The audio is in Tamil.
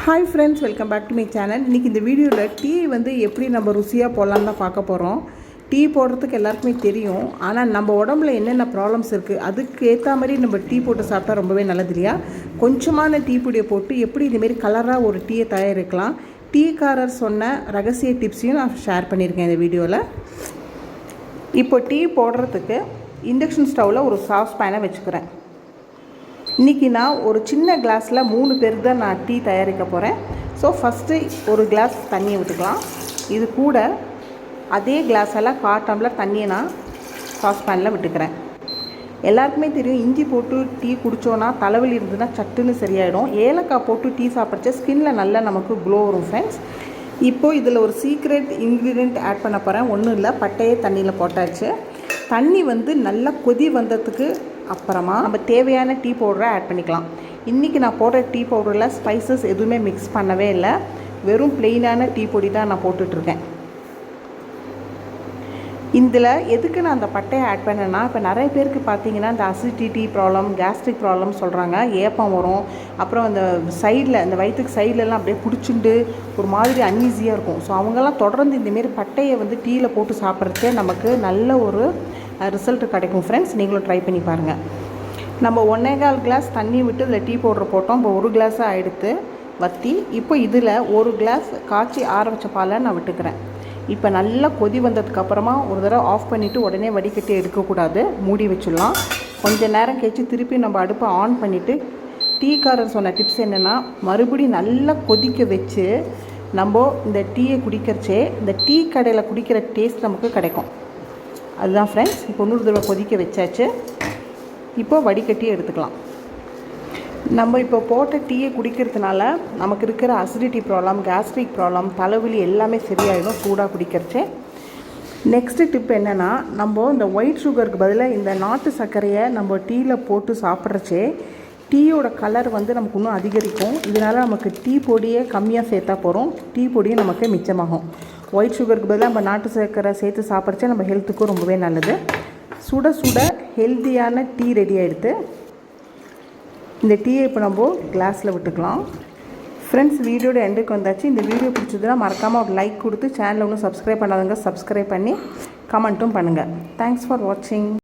Hi friends, welcome back to my channel. இன்றைக்கி இந்த வீடியோவில் டீ வந்து எப்படி நம்ம ருசியாக போடலான்னு தான் பார்க்க போகிறோம். டீ போடுறதுக்கு எல்லாருக்குமே தெரியும், ஆனால் நம்ம உடம்புல என்னென்ன ப்ராப்ளம்ஸ் இருக்குது அதுக்கு ஏற்ற மாதிரி நம்ம டீ போட்டு சாப்பிட்டா ரொம்பவே நல்லது இல்லையா? கொஞ்சமான டீ பொடியை போட்டு எப்படி இதுமாரி கலராக ஒரு டீயை தயாரிக்கலாம், டீக்காரர் சொன்ன ரகசிய டிப்ஸையும் நான் ஷேர் பண்ணியிருக்கேன் இந்த வீடியோவில். இப்போ டீ போடுறதுக்கு இண்டக்ஷன் ஸ்டவ்வில் ஒரு சாஸ் பேனை வச்சுக்கிறேன். இன்றைக்கி நான் ஒரு சின்ன கிளாஸில் 3 பேருக்கு தான் நான் டீ தயாரிக்க போகிறேன். ஸோ ஃபஸ்ட்டு ஒரு கிளாஸ் தண்ணியை விட்டுக்கலாம். இது கூட அதே கிளாஸில் 1/4 டம்ளர் தண்ணியை நான் சாஸ் பேனில் விட்டுக்கிறேன். எல்லாருக்குமே தெரியும், இஞ்சி போட்டு டீ குடித்தோன்னா தலைவலி இருந்ததுன்னா சட்டுன்னு சரியாயிடும். ஏலக்காய் போட்டு டீ சாப்பிட்ற ஸ்கின்னில் நல்லா நமக்கு க்ளோ வரும் ஃப்ரெண்ட்ஸ். இப்போது இதில் ஒரு சீக்ரெட் இன்க்ரீடியண்ட் ஆட் பண்ண போகிறேன். ஒன்றும் இல்லை, பட்டையே தண்ணியில் போட்டாச்சு. தண்ணி வந்து நல்லா கொதி வந்ததுக்கு அப்புறமா நம்ம தேவையான டீ பவுடரை ஆட் பண்ணிக்கலாம். இன்றைக்கி நான் போடுற டீ பவுடரில் ஸ்பைசஸ் எதுவுமே மிக்ஸ் பண்ணவே இல்லை, வெறும் ப்ளெயினான டீ பொடி தான் நான் போட்டுட்ருக்கேன். இதில் எதுக்கு நான் அந்த பட்டையை ஆட் பண்ணேன்னா, இப்போ நிறைய பேருக்கு பார்த்தீங்கன்னா இந்த அசிடிட்டி ப்ராப்ளம், கேஸ்ட்ரிக் ப்ராப்ளம் சொல்கிறாங்க, ஏப்பம் வரும், அப்புறம் அந்த சைடில் இந்த வயிற்றுக்கு சைட்லலாம் அப்படியே பிடிச்சிண்டு ஒரு மாதிரி அன்ஈஸியாக இருக்கும். ஸோ அவங்கெல்லாம் தொடர்ந்து இந்தமாரி பட்டையை வந்து டீயில் போட்டு சாப்பிட்றதுக்கே நமக்கு நல்ல ஒரு ரிசல்ட் கிடைக்கும் ஃப்ரெண்ட்ஸ். நீங்களும் ட்ரை பண்ணி பாருங்கள். நம்ம 1.25 கிளாஸ் தண்ணி விட்டு இதில் டீ பவுடர் போட்டோம். இப்போ 1 கிளாஸாக எடுத்து வற்றி, இப்போ இதில் 1 கிளாஸ் காய்ச்சி ஆற வச்ச பாலை நான் விட்டுக்கிறேன். இப்போ நல்லா கொதி வந்ததுக்கப்புறமா ஒரு தடவை ஆஃப் பண்ணிவிட்டு உடனே வடிகட்டி எடுக்கக்கூடாது, மூடி வச்சிடலாம். கொஞ்சம் நேரம் கழிச்சு திருப்பி நம்ம அடுப்பை ஆன் பண்ணிவிட்டு, டீக்காரர் சொன்ன டிப்ஸ் என்னென்னா, மறுபடியும் நல்லா கொதிக்க வச்சு நம்ம இந்த டீயை குடிக்கிறச்சே இந்த டீ கடையில் குடிக்கிற டேஸ்ட் நமக்கு கிடைக்கும். அதுதான் ஃப்ரெண்ட்ஸ். இப்போ 100 தடவை கொதிக்க வச்சாச்சு. இப்போ வடிகட்டி எடுத்துக்கலாம். நம்ம இப்போ போட்ட டீயை குடிக்கிறதுனால நமக்கு இருக்கிற அசிடிட்டி ப்ராப்ளம், கேஸ்ட்ரிக் ப்ராப்ளம், தலைவலி எல்லாமே சரியாயிடும் சூடாக குடிக்கிறச்சே. நெக்ஸ்ட்டு டிப் என்னென்னா, நம்ம இந்த ஒயிட் சுகருக்கு பதிலாக இந்த நாட்டு சர்க்கரையை நம்ம டீயில் போட்டு சாப்பிட்றச்சே டீயோட கலர் வந்து நமக்கு இன்னும் அதிகரிக்கும். இதனால் நமக்கு டீ பொடியே கம்மியாக சேர்த்தா போகிறோம், டீ பொடியும் நமக்கு மிச்சமாகும். ஒயிட் சுகருக்கு பதிலாக நம்ம நாட்டு சர்க்கரை சேர்த்து சாப்பிட்றச்சே நம்ம ஹெல்த்துக்கும் ரொம்பவே நல்லது. சுட சுட ஹெல்த்தியான டீ ரெடி ஆகிடுது. இந்த டீயை இப்போ நம்ம கிளாஸில் விட்டுக்கலாம். ஃப்ரெண்ட்ஸ், வீடியோட எண்டுக்கு வந்தாச்சு. இந்த வீடியோ பிடிச்சதுன்னா மறக்காமல் ஒரு லைக் கொடுத்து, சேனலை ஒன்றும் சப்ஸ்கிரைப் பண்ணாதவங்க சப்ஸ்கிரைப் பண்ணி கமெண்ட்டும் பண்ணுங்கள். தேங்க்ஸ் ஃபார் வாட்சிங்.